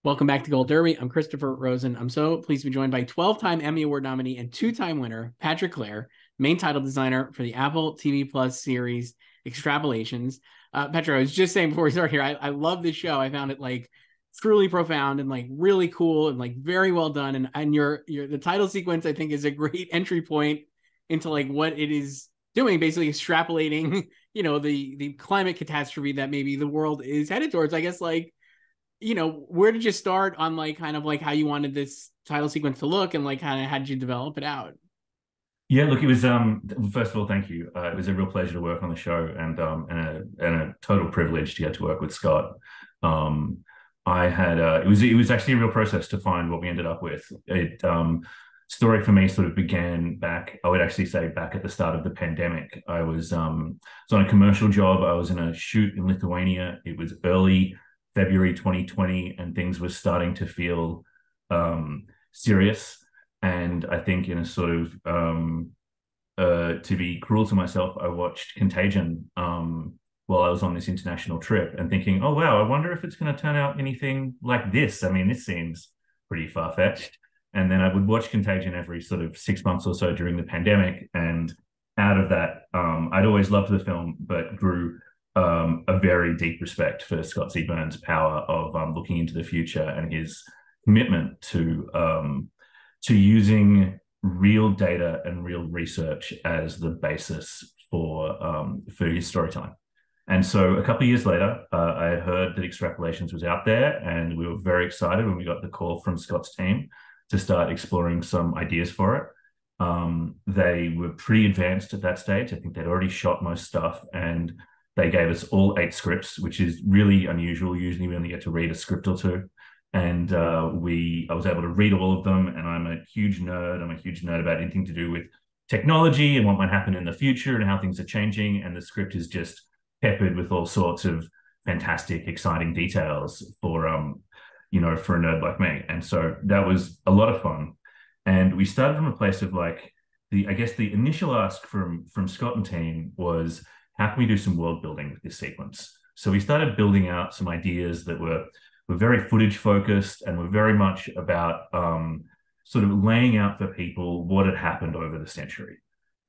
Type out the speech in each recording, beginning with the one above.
Welcome back to Gold Derby. I'm Christopher Rosen. I'm so pleased to be joined by 12-time Emmy Award nominee and two-time winner, Patrick Clair, main title designer for the Apple TV Plus series Extrapolations. Patrick, I was just saying before we start here, I love this show. I found it like truly profound and like really cool and like very well done. And your the title sequence, I think, is a great entry point into like what it is doing, basically extrapolating, the climate catastrophe that maybe the world is headed towards. I guess where did you start on like kind of like how you wanted this title sequence to look and like kind of how did you develop it out? Yeah, look, it was first of all, thank you. It was a real pleasure to work on the show and a total privilege to get to work with Scott. I had it was actually a real process to find what we ended up with. Story for me sort of began back, I would actually say back at the start of the pandemic. I was on a commercial job. I was in a shoot in Lithuania. It was early February 2020, and things were starting to feel serious. And I think in a sort of to be cruel to myself, I watched Contagion while I was on this international trip and thinking, oh wow, I wonder if it's going to turn out anything like this. I mean, this seems pretty far-fetched. And then I would watch Contagion every sort of 6 months or so during the pandemic. And out of that, I'd always loved the film, but grew a very deep respect for Scott C. Burns' power of looking into the future and his commitment to using real data and real research as the basis for his storytelling. And so a couple of years later, I had heard that Extrapolations was out there, and we were very excited when we got the call from Scott's team to start exploring some ideas for it. They were pretty advanced at that stage. I think they'd already shot most stuff, and they gave us all 8 scripts, which is really unusual. Usually we only get to read a script or two. And I was able to read all of them, and I'm a huge nerd. I'm a huge nerd about anything to do with technology and what might happen in the future and how things are changing. And the script is just peppered with all sorts of fantastic, exciting details for a nerd like me. And so that was a lot of fun. And we started from a place of like I guess the initial ask from Scott and team was, how can we do some world building with this sequence? So we started building out some ideas that were very footage focused and were very much about sort of laying out for people what had happened over the century.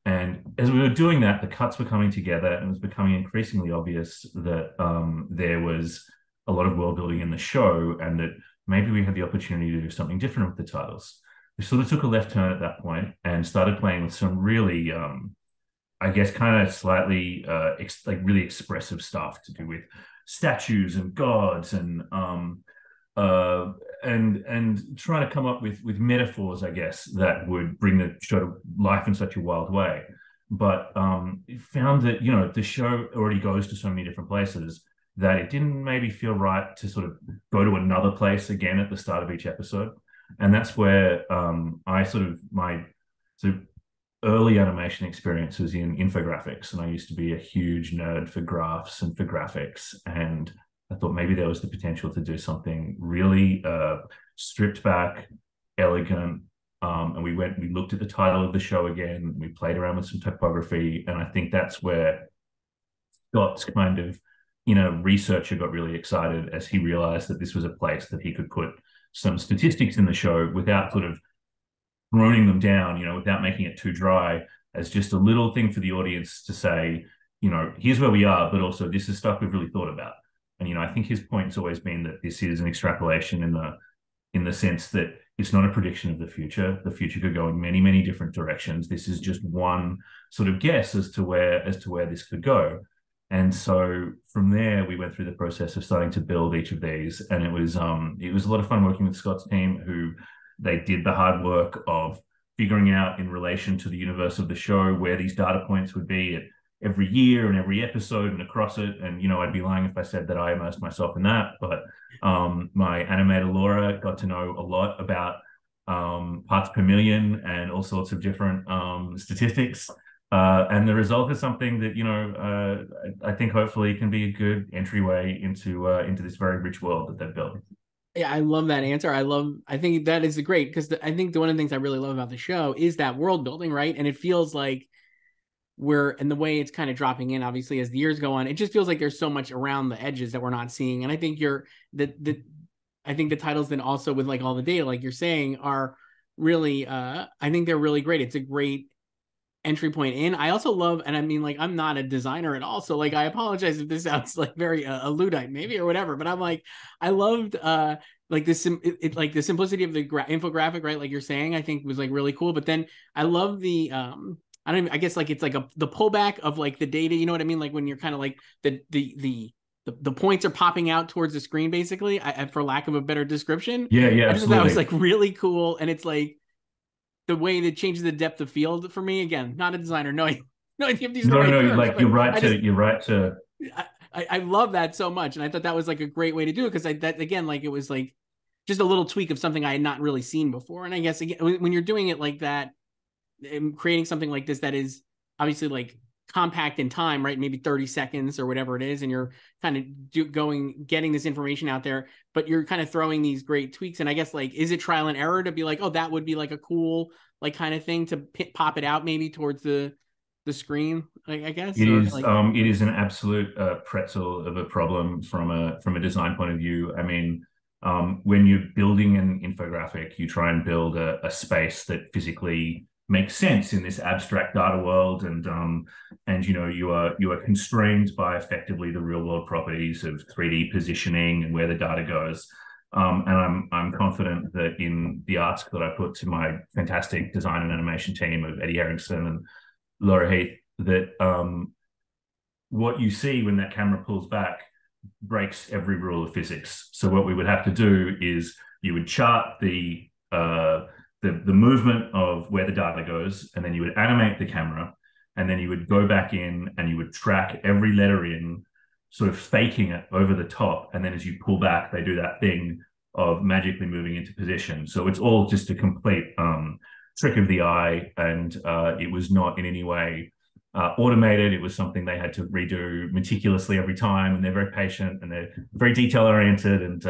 And as we were doing that, the cuts were coming together, and it was becoming increasingly obvious that there was a lot of world building in the show, and that maybe we had the opportunity to do something different with the titles. We sort of took a left turn at that point and started playing with some really I guess kind of slightly like really expressive stuff to do with statues and gods and trying to come up with metaphors, I guess, that would bring the show to life in such a wild way. But found that the show already goes to so many different places that it didn't maybe feel right to sort of go to another place again at the start of each episode. And that's where my sort of early animation experience was in infographics, and I used to be a huge nerd for graphs and for graphics, and I thought maybe there was the potential to do something really stripped back, elegant, and we looked at the title of the show again, we played around with some typography, and I think that's where Scott's kind of researcher got really excited as he realized that this was a place that he could put some statistics in the show without sort of droning them down, without making it too dry, as just a little thing for the audience to say, here's where we are, but also this is stuff we've really thought about. And I think his point's always been that this is an extrapolation in the sense that it's not a prediction of the future. The future could go in many, many different directions. This is just one sort of guess as to where this could go. And so from there, we went through the process of starting to build each of these, and it was a lot of fun working with Scott's team, who they did the hard work of figuring out in relation to the universe of the show where these data points would be at every year and every episode and across it. And, I'd be lying if I said that I immersed myself in that. But my animator, Laura, got to know a lot about parts per million and all sorts of different statistics. And the result is something that, I think hopefully can be a good entryway into this very rich world that they've built. Yeah, I love that answer. I think that is great because I think one of the things I really love about the show is that world building, right? And it feels like and the way it's kind of dropping in, obviously, as the years go on, it just feels like there's so much around the edges that we're not seeing. And I think I think the titles then also with like all the data, like you're saying, are really I think they're really great. It's a great entry point in. I also love, and I mean, like, I'm not a designer at all, so like, I apologize if this sounds like very a Luddite maybe or whatever, but I'm like, I loved like this like the simplicity of the infographic, right? Like you're saying, I think was like really cool. But then I love the I don't even, I guess like it's like the pullback of like the data, you know what I mean? Like when you're kind of like the points are popping out towards the screen, basically, for lack of a better description. Yeah, yeah, I just thought that was absolutely. like really cool, and it's like the way that changes the depth of field for me. Again, not a designer, no, these are the No, right no, terms, like but I just you're right to. I love that so much, and I thought that was like a great way to do it, because that again, like it was like just a little tweak of something I had not really seen before. And I guess again, when you're doing it like that, and creating something like this that is obviously like compact in time, right? Maybe 30 seconds or whatever it is, and you're kind of getting this information out there, but you're kind of throwing these great tweaks. And I guess like, is it trial and error to be like, oh, that would be like a cool like kind of thing to pop it out maybe towards the screen, I guess, or like. It is an absolute pretzel of a problem from a design point of view. I mean, when you're building an infographic, you try and build a space that physically makes sense in this abstract data world, and you are constrained by effectively the real world properties of 3D positioning and where the data goes. And I'm confident that in the ask that I put to my fantastic design and animation team of Eddie Harrington and Laura Heath, that what you see when that camera pulls back breaks every rule of physics. So what we would have to do is you would chart the movement of where the data goes, and then you would animate the camera, and then you would go back in and you would track every letter in, sort of faking it over the top. And then as you pull back, they do that thing of magically moving into position. So it's all just a complete trick of the eye, and it was not in any way automated. It was something they had to redo meticulously every time, and they're very patient and they're very detail oriented. And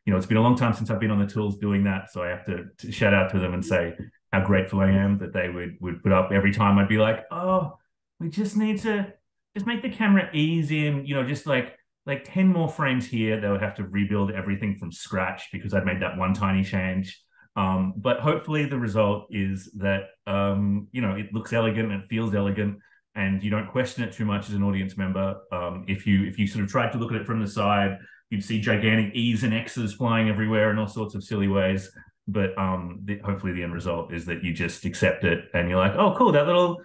it's been a long time since I've been on the tools doing that, so I have to shout out to them and say how grateful I am that they would put up every time. I'd be like, oh, we just need to just make the camera easy, and just like 10 more frames here. They would have to rebuild everything from scratch because I'd made that one tiny change. But hopefully the result is that it looks elegant and it feels elegant, and you don't question it too much as an audience member. If you sort of tried to look at it from the side, you'd see gigantic E's and X's flying everywhere in all sorts of silly ways. But hopefully the end result is that you just accept it and you're like, oh, cool, that little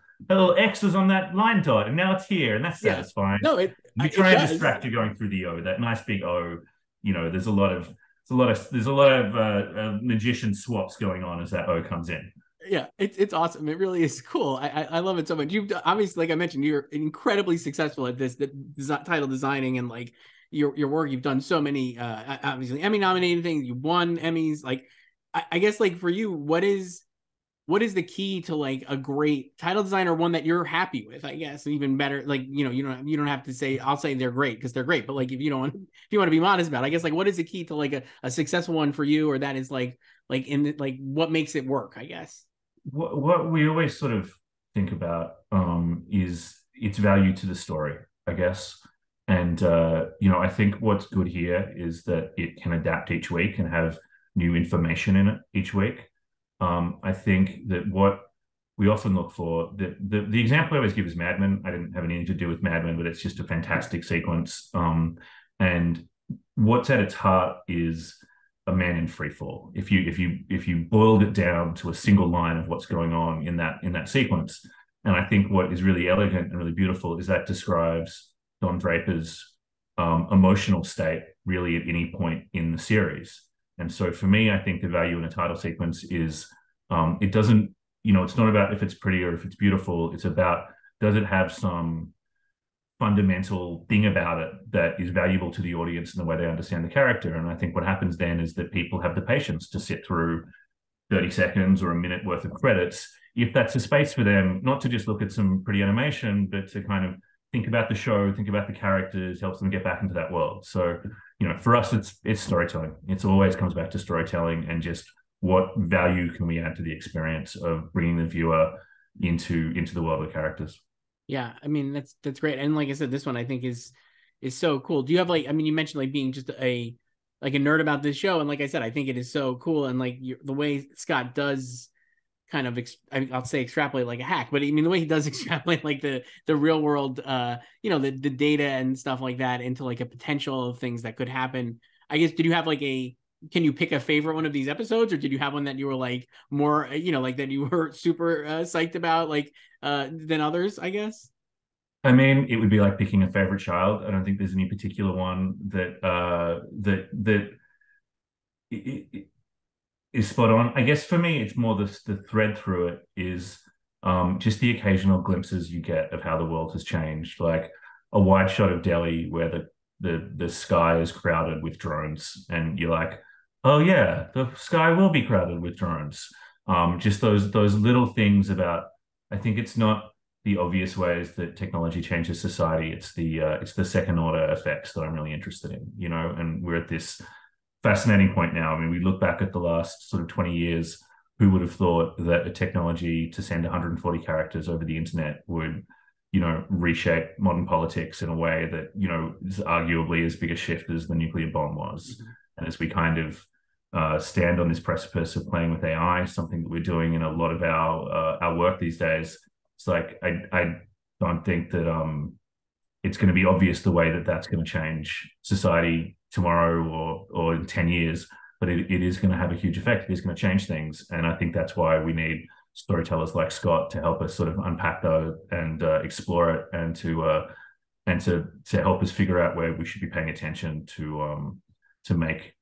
X was on that line dot, and now it's here, and that's satisfying. No, We try and distract you going through the O, that nice big O. There's a lot of magician swaps going on as that O comes in. Yeah, it's awesome. It really is cool. I love it so much. You obviously, like I mentioned, you're incredibly successful at this, title designing, and like your work. You've done so many obviously Emmy nominated things. You won Emmys. Like I guess like for you, what is the key to like a great title design, or one that you're happy with? I guess even better, like you don't have to say, I'll say they're great because they're great, but like if you want to be modest about it, I guess like what is the key to like a successful one for you, or that is like in like what makes it work, I guess. What we always sort of think about is its value to the story, I guess. And I think what's good here is that it can adapt each week and have new information in it each week. I think that what we often look for, the example I always give is Mad Men. I didn't have anything to do with Mad Men, but it's just a fantastic sequence. And what's at its heart is a man in free fall. If you boiled it down to a single line of what's going on in that sequence, and I think what is really elegant and really beautiful is that describes Don Draper's emotional state really at any point in the series. And so for me, I think the value in a title sequence is it doesn't, it's not about if it's pretty or if it's beautiful. It's about, does it have some fundamental thing about it that is valuable to the audience and the way they understand the character. And I think what happens then is that people have the patience to sit through 30 seconds or a minute worth of credits, if that's a space for them, not to just look at some pretty animation, but to kind of think about the show, think about the characters, helps them get back into that world. So, for us, it's storytelling. It always comes back to storytelling and just what value can we add to the experience of bringing the viewer into the world of the characters. Yeah, I mean that's great, and like I said, this one I think is so cool. Do you have like, I mean, you mentioned like being just a like a nerd about this show, and like I said, I think it is so cool, and like the way Scott does kind of I'll say extrapolate like a hack, but I mean the way he does extrapolate like the real world, the data and stuff like that into like a potential of things that could happen. I guess, did you have like can you pick a favorite one of these episodes, or did you have one that you were like more, like that you were super psyched about, like than others, I guess? I mean, it would be like picking a favorite child. I don't think there's any particular one that is spot on. I guess for me, it's more the thread through it is just the occasional glimpses you get of how the world has changed, like a wide shot of Delhi where the sky is crowded with drones, and you're like, oh yeah, the sky will be crowded with drones. Just those little things about. I think it's not the obvious ways that technology changes society. It's the second order effects that I'm really interested in, and we're at this fascinating point now. I mean, we look back at the last sort of 20 years, who would have thought that a technology to send 140 characters over the internet would, reshape modern politics in a way that, is arguably as big a shift as the nuclear bomb was. Mm-hmm. And as we kind of stand on this precipice of playing with AI, something that we're doing in a lot of our work these days, it's like I don't think that it's going to be obvious the way that that's going to change society tomorrow or in 10 years, but it is going to have a huge effect. It is going to change things. And I think that's why we need storytellers like Scott to help us sort of unpack that and explore it, and to help us figure out where we should be paying attention to make,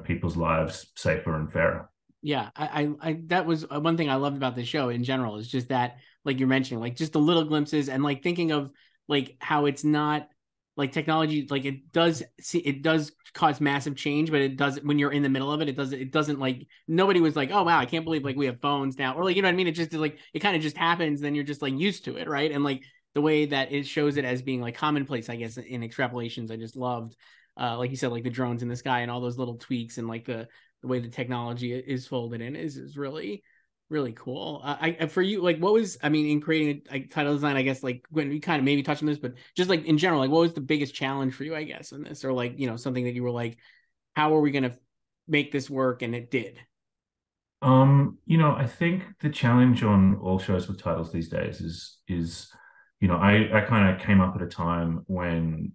people's lives safer and fairer. Yeah, I that was one thing I loved about the show in general, is just that, like you're mentioning, like just the little glimpses, and like thinking of like how it's not like technology, like it does cause massive change, but it doesn't, when you're in the middle of it, it doesn't like, nobody was like, oh wow, I can't believe like we have phones now, or like, what I mean? It just like, it kind of just happens, then you're just like used to it, right? And like the way that it shows it as being like commonplace, I guess, in Extrapolations, I just loved, like you said, like the drones in the sky and all those little tweaks, and like the way the technology is folded in is really, really cool. For you, like, what was, I mean, in creating a title design, I guess, like when you kind of maybe touched on this, but just like in general, like what was the biggest challenge for you, I guess, in this, or like, something that you were like, how are we going to make this work? And it did. I think the challenge on all shows with titles these days is, I kind of came up at a time when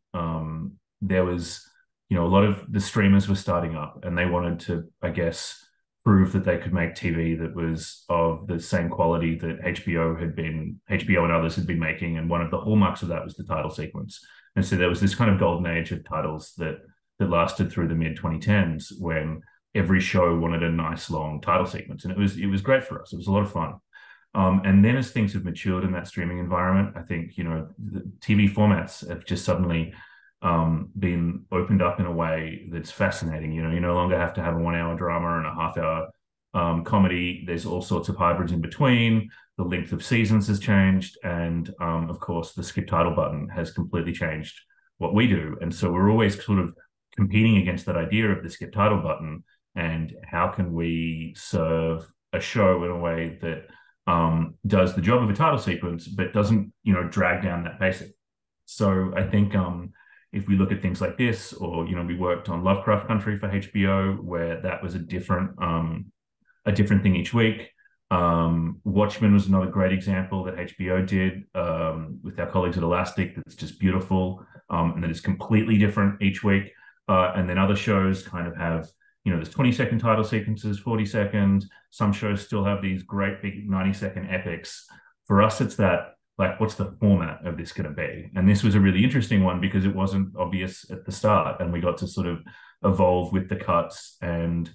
there was, a lot of the streamers were starting up, and they wanted to, I guess, prove that they could make TV that was of the same quality that HBO and others had been making. And one of the hallmarks of that was the title sequence. And so there was this kind of golden age of titles that lasted through the mid 2010s, when every show wanted a nice long title sequence, and it was great for us. It was a lot of fun. And then as things have matured in that streaming environment, I think, the TV formats have just suddenly been opened up in a way that's fascinating. You no longer have to have a 1 hour drama and a half-hour comedy. There's all sorts of hybrids in between. The length of seasons has changed, and of course, the skip title button has completely changed what we do. And so we're always sort of competing against that idea of the skip title button, and how can we serve a show in a way that does the job of a title sequence, but doesn't, drag down that pacing. So I think if we look at things like this, or we worked on Lovecraft Country for HBO, where that was a different thing each week. Watchmen was another great example that HBO did with our colleagues at Elastic. That's just beautiful, and that is completely different each week. And then other shows kind of have, there's 20-second title sequences, 40 seconds. Some shows still have these great big 90-second epics. For us, it's that, like, what's the format of this going to be? And this was a really interesting one because it wasn't obvious at the start, and we got to sort of evolve with the cuts and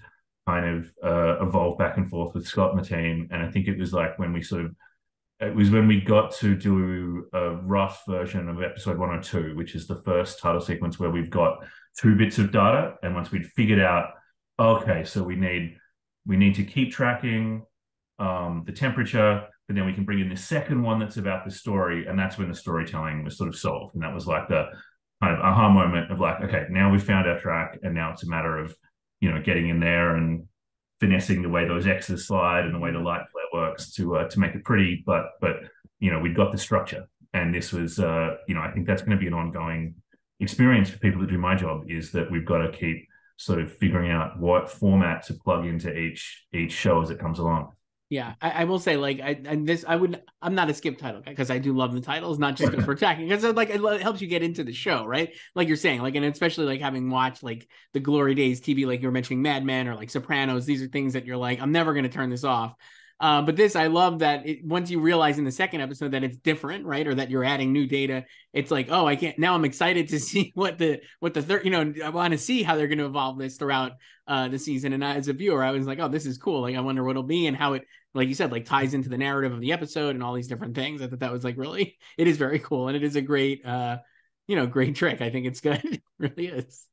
kind of evolve back and forth with Scott and the team. And I think it was like it was when we got to do a rough version of episode 102, which is the first title sequence where we've got 2 bits of data. And once we'd figured out, okay, so we need to keep tracking the temperature, but then we can bring in the second one that's about the story. And that's when the storytelling was sort of solved. And that was like the kind of aha moment of like, okay, now we've found our track, and now it's a matter of, getting in there and finessing the way those X's slide and the way the light flare works to make it pretty. But we've got the structure, and this was, I think that's going to be an ongoing experience for people that do my job, is that we've got to keep sort of figuring out what format to plug into each show as it comes along. Yeah, I will say, like, I'm not a skip title guy because I do love the titles, not just because we're talking, because like it helps you get into the show, right? Like you're saying, like, and especially like having watched like the glory days TV, like you were mentioning Mad Men or like Sopranos, these are things that you're like, I'm never going to turn this off. But this, I love that once you realize in the second episode that it's different, right? Or that you're adding new data, it's like, oh, I can't, now I'm excited to see what the third, I want to see how they're going to evolve this throughout the season. And as a viewer, I was like, oh, this is cool. Like, I wonder what it'll be and how it, like you said, like ties into the narrative of the episode and all these different things. I thought that was like really, it is very cool. And it is a great, great trick. I think it's good. It really is.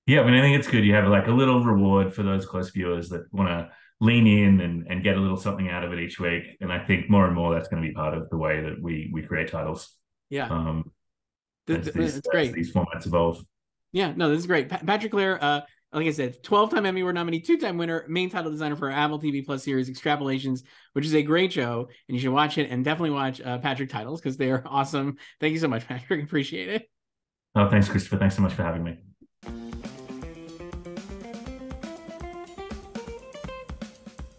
Yeah, I mean, I think it's good. You have like a little reward for those close viewers that want to lean in and get a little something out of it each week. And I think more and more that's going to be part of the way that we create titles. Yeah. It's great. As these formats evolve. Yeah, no, this is great. Patrick Clair, like I said, 12-time Emmy Award nominee, 2-time winner, main title designer for Apple TV Plus series Extrapolations, which is a great show, and you should watch it and definitely watch Patrick titles because they're awesome. Thank you so much, Patrick. Appreciate it. Oh, thanks, Christopher. Thanks so much for having me.